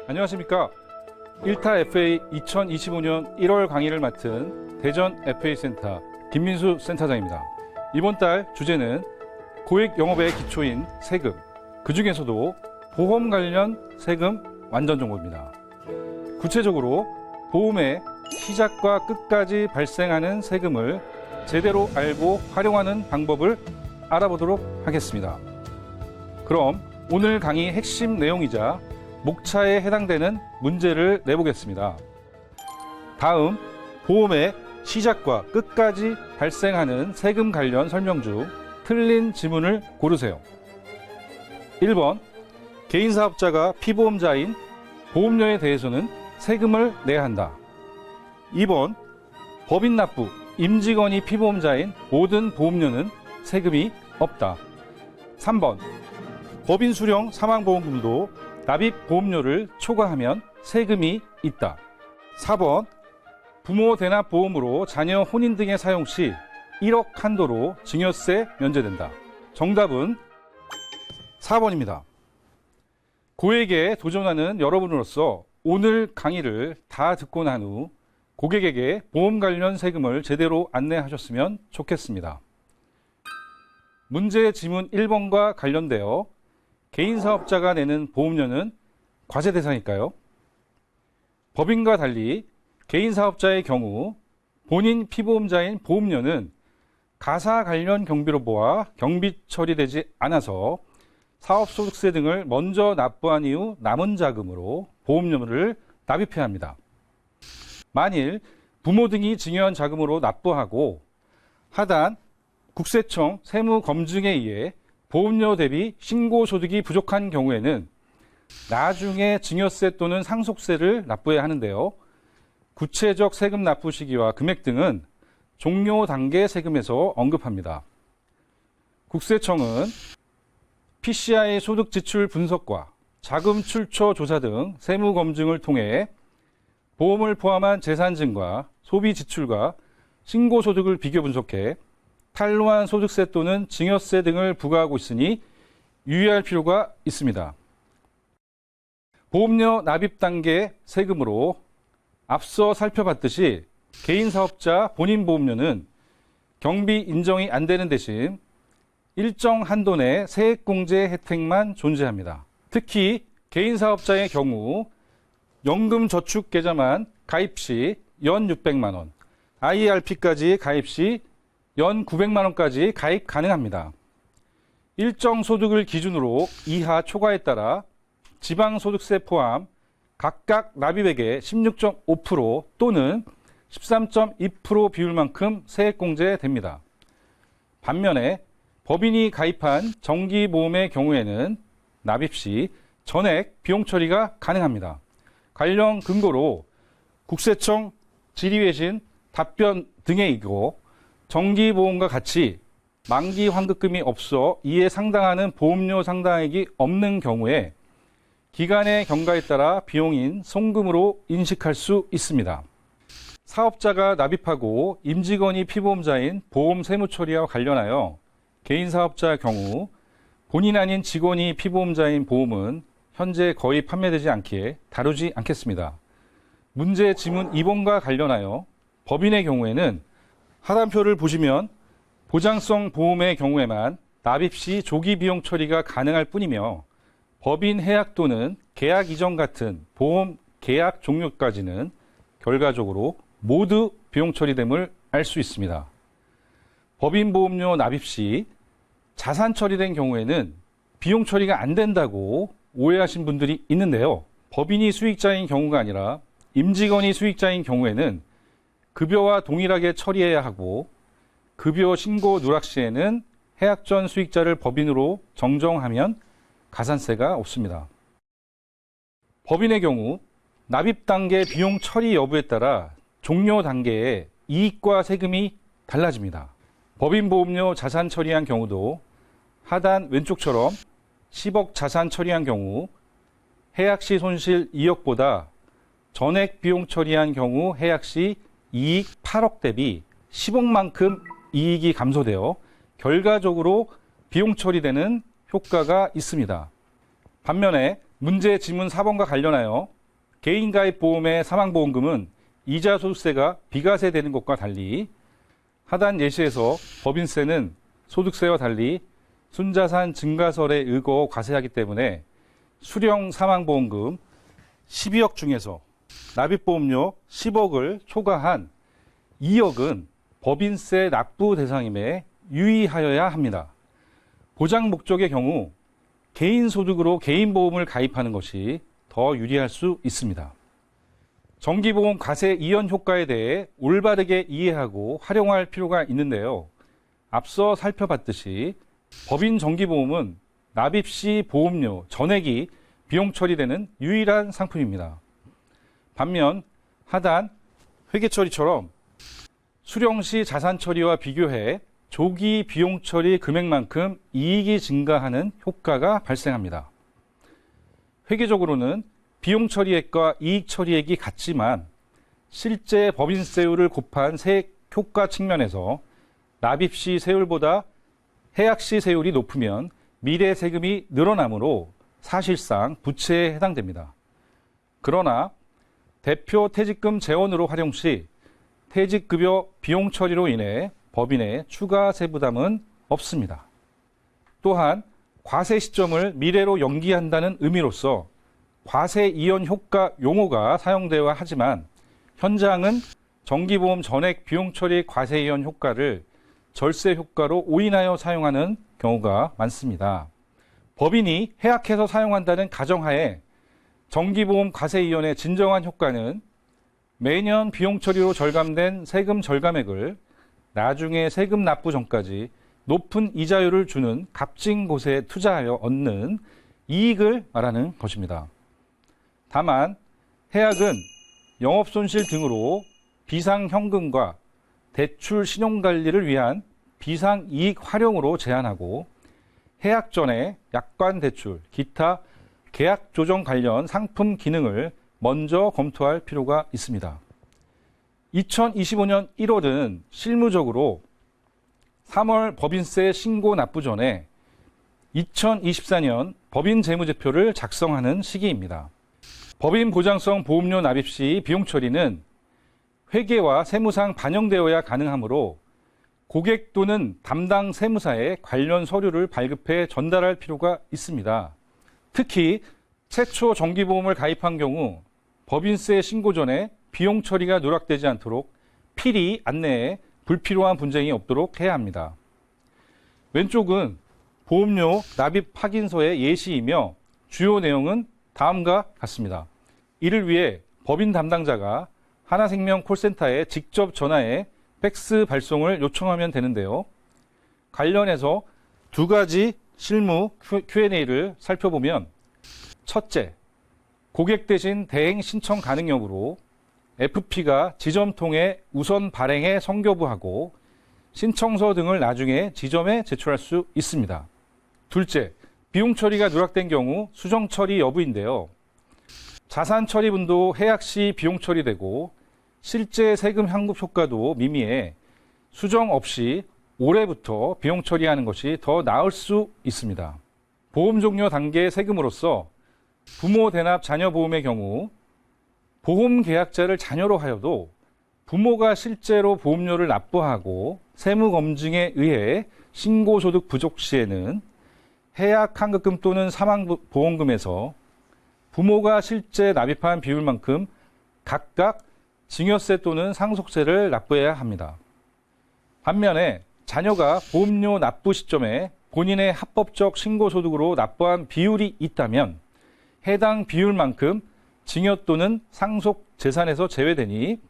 안녕하십니까. 1타 FA 2025년 1월 강의를 맡은 대전 FA센터 김민수 센터장입니다. 이번 달 주제는 고액 영업의 기초인 세금, 그 중에서도 보험 관련 세금 완전 정보입니다. 구체적으로 보험의 시작과 끝까지 발생하는 세금을 제대로 알고 활용하는 방법을 알아보도록 하겠습니다. 그럼 오늘 강의 핵심 내용이자 목차에 해당되는 문제를 내보겠습니다. 다음 보험의 시작과 끝까지 발생하는 세금 관련 설명 중 틀린 지문을 고르세요. 1번, 개인사업자가 피보험자인 보험료에 대해서는 세금을 내야 한다. 2번, 법인 납부, 임직원이 피보험자인 모든 보험료는 세금이 없다. 3번, 법인 수령 사망보험금도 납입 보험료를 초과하면 세금이 있다. 4번, 부모 대납 보험으로 자녀 혼인 등의 사용 시 1억 한도로 증여세 면제된다. 정답은 4번입니다. 고액에 도전하는 여러분으로서 오늘 강의를 다 듣고 난 후 고객에게 보험 관련 세금을 제대로 안내하셨으면 좋겠습니다. 문제 지문 1번과 관련되어 개인사업자가 내는 보험료는 과세 대상일까요? 법인과 달리 개인사업자의 경우 본인 피보험자인 보험료는 가사 관련 경비로 보아 경비 처리되지 않아서 사업소득세 등을 먼저 납부한 이후 남은 자금으로 보험료를 납입해야 합니다. 만일 부모 등이 증여한 자금으로 납부하고 하단 국세청 세무검증에 의해 보험료 대비 신고소득이 부족한 경우에는 나중에 증여세 또는 상속세를 납부해야 하는데요. 구체적 세금 납부 시기와 금액 등은 종료 단계 세금에서 언급합니다. 국세청은 PCI 소득 지출 분석과 자금 출처 조사 등 세무 검증을 통해 보험을 포함한 재산증과 소비 지출과 신고소득을 비교 분석해 탈루한 소득세 또는 증여세 등을 부과하고 있으니 유의할 필요가 있습니다. 보험료 납입 단계 세금으로 앞서 살펴봤듯이 개인사업자 본인 보험료는 경비 인정이 안 되는 대신 일정 한도 내 세액공제 혜택만 존재합니다. 특히 개인사업자의 경우 연금저축계좌만 가입 시 연 600만 원, IRP까지 가입 시 연 900만 원까지 가입 가능합니다. 일정 소득을 기준으로 이하 초과에 따라 지방소득세 포함 각각 납입액의 16.5% 또는 13.2% 비율만큼 세액공제됩니다. 반면에 법인이 가입한 정기보험의 경우에는 납입 시 전액 비용 처리가 가능합니다. 관련 근거로 국세청 질의외신 답변 등에 있고 정기보험과 같이 만기 환급금이 없어 이에 상당하는 보험료 상당액이 없는 경우에 기간의 경과에 따라 비용인 송금으로 인식할 수 있습니다. 사업자가 납입하고 임직원이 피보험자인 보험 세무 처리와 관련하여 개인사업자의 경우 본인 아닌 직원이 피보험자인 보험은 현재 거의 판매되지 않기에 다루지 않겠습니다. 문제 지문 2번과 관련하여 법인의 경우에는 하단표를 보시면 보장성 보험의 경우에만 납입 시 조기 비용 처리가 가능할 뿐이며 법인 해약 또는 계약 이전 같은 보험 계약 종료까지는 결과적으로 모두 비용 처리됨을 알 수 있습니다. 법인 보험료 납입 시 자산 처리된 경우에는 비용 처리가 안 된다고 오해하신 분들이 있는데요. 법인이 수익자인 경우가 아니라 임직원이 수익자인 경우에는 급여와 동일하게 처리해야 하고 급여 신고 누락 시에는 해약 전 수익자를 법인으로 정정하면 가산세가 없습니다. 법인의 경우 납입 단계 비용 처리 여부에 따라 종료 단계에 이익과 세금이 달라집니다. 법인 보험료 자산 처리한 경우도 하단 왼쪽처럼 10억 자산 처리한 경우 해약 시 손실 2억보다 전액 비용 처리한 경우 해약 시 이익 8억 대비 10억만큼 이익이 감소되어 결과적으로 비용 처리되는 효과가 있습니다. 반면에 문제 지문 4번과 관련하여 개인가입보험의 사망보험금은 이자소득세가 비과세되는 것과 달리 하단 예시에서 법인세는 소득세와 달리 순자산 증가설에 의거 과세하기 때문에 수령 사망보험금 12억 중에서 납입보험료 10억을 초과한 2억은 법인세 납부 대상임에 유의하여야 합니다. 보장 목적의 경우 개인소득으로 개인보험을 가입하는 것이 더 유리할 수 있습니다. 정기보험 과세 이연 효과에 대해 올바르게 이해하고 활용할 필요가 있는데요. 앞서 살펴봤듯이 법인 정기보험은 납입 시 보험료, 전액이 비용 처리되는 유일한 상품입니다. 반면 하단 회계처리처럼 수령 시 자산 처리와 비교해 조기 비용 처리 금액만큼 이익이 증가하는 효과가 발생합니다. 회계적으로는 비용 처리액과 이익 처리액이 같지만 실제 법인세율을 곱한 세액 효과 측면에서 납입 시 세율보다 해약 시 세율이 높으면 미래 세금이 늘어나므로 사실상 부채에 해당됩니다. 그러나 대표 퇴직금 재원으로 활용 시 퇴직급여 비용 처리로 인해 법인의 추가 세부담은 없습니다. 또한 과세 시점을 미래로 연기한다는 의미로서 과세 이연 효과 용어가 되어야 하지만 현장은 정기보험 전액 비용 처리 과세 이연 효과를 절세 효과로 오인하여 사용하는 경우가 많습니다. 법인이 해약해서 사용한다는 가정하에 정기보험 과세 이연의 진정한 효과는 매년 비용 처리로 절감된 세금 절감액을 나중에 세금 납부 전까지 높은 이자율을 주는 값진 곳에 투자하여 얻는 이익을 말하는 것입니다. 다만 해약은 영업손실 등으로 비상현금과 대출 신용관리를 위한 비상이익 활용으로 제한하고 해약 전에 약관대출, 기타 계약조정 관련 상품 기능을 먼저 검토할 필요가 있습니다. 2025년 1월은 실무적으로 3월 법인세 신고 납부 전에 2024년 법인 재무제표를 작성하는 시기입니다. 법인 보장성 보험료 납입 시 비용 처리는 회계와 세무상 반영되어야 가능하므로 고객 또는 담당 세무사에 관련 서류를 발급해 전달할 필요가 있습니다. 특히 최초 정기보험을 가입한 경우 법인세 신고 전에 비용 처리가 누락되지 않도록 필히 안내에 불필요한 분쟁이 없도록 해야 합니다. 왼쪽은 보험료 납입 확인서의 예시이며 주요 내용은 다음과 같습니다. 이를 위해 법인 담당자가 하나생명 콜센터에 직접 전화해 팩스 발송을 요청하면 되는데요. 관련해서 두 가지 실무 Q&A를 살펴보면 첫째, 고객 대신 대행 신청 가능 여부로 FP가 지점통에 우선 발행해 선교부하고 신청서 등을 나중에 지점에 제출할 수 있습니다. 둘째, 비용 처리가 누락된 경우 수정 처리 여부인데요. 자산 처리분도 해약 시 비용 처리되고 실제 세금 환급 효과도 미미해 수정 없이 올해부터 비용 처리하는 것이 더 나을 수 있습니다. 보험 종료 단계 세금으로서 부모 대납 자녀 보험의 경우 보험 계약자를 자녀로 하여도 부모가 실제로 보험료를 납부하고 세무 검증에 의해 신고소득 부족 시에는 해약 환급금 또는 사망보험금에서 부모가 실제 납입한 비율만큼 각각 증여세 또는 상속세를 납부해야 합니다. 반면에 자녀가 보험료 납부 시점에 본인의 합법적 신고소득으로 납부한 비율이 있다면 해당 비율만큼 증여 또는 상속 재산에서 제외되니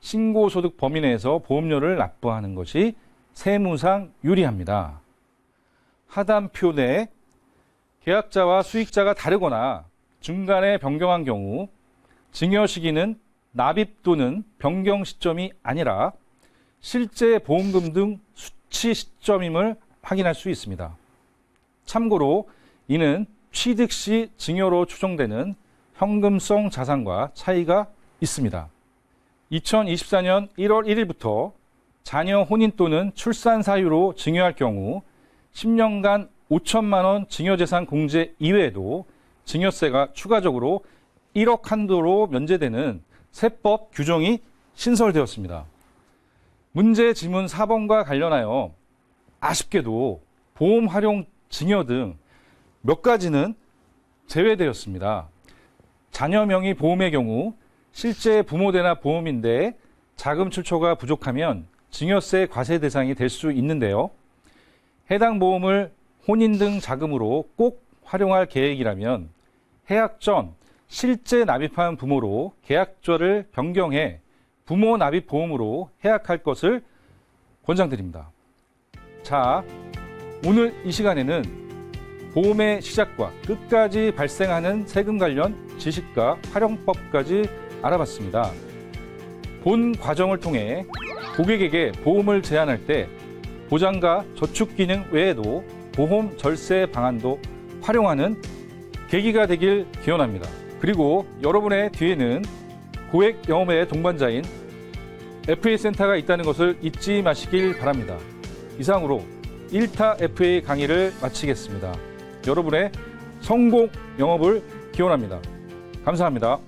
신고소득 범위 내에서 보험료를 납부하는 것이 세무상 유리합니다. 하단표 내 계약자와 수익자가 다르거나 중간에 변경한 경우 증여 시기는 납입 또는 변경 시점이 아니라 실제 보험금 등 수치 시점임을 확인할 수 있습니다. 참고로 이는 취득 시 증여로 추정되는 현금성 자산과 차이가 있습니다. 2024년 1월 1일부터 자녀 혼인 또는 출산 사유로 증여할 경우 10년간 5천만 원 증여재산 공제 이외에도 증여세가 추가적으로 1억 한도로 면제되는 세법 규정이 신설되었습니다. 문제 지문 4번과 관련하여 아쉽게도 보험 활용 증여 등 몇 가지는 제외되었습니다. 자녀 명의 보험의 경우 실제 부모대나 보험인데 자금 출처가 부족하면 증여세 과세 대상이 될 수 있는데요. 해당 보험을 혼인 등 자금으로 꼭 활용할 계획이라면 해약 전 실제 납입한 부모로 계약조를 변경해 부모 납입 보험으로 해약할 것을 권장드립니다. 자, 오늘 이 시간에는 보험의 시작과 끝까지 발생하는 세금 관련 지식과 활용법까지 알아봤습니다. 본 과정을 통해 고객에게 보험을 제안할 때 보장과 저축 기능 외에도 보험 절세 방안도 활용하는 계기가 되길 기원합니다. 그리고 여러분의 뒤에는 고액 영업의 동반자인 FA센터가 있다는 것을 잊지 마시길 바랍니다. 이상으로 1타 FA 강의를 마치겠습니다. 여러분의 성공 영업을 기원합니다. 감사합니다.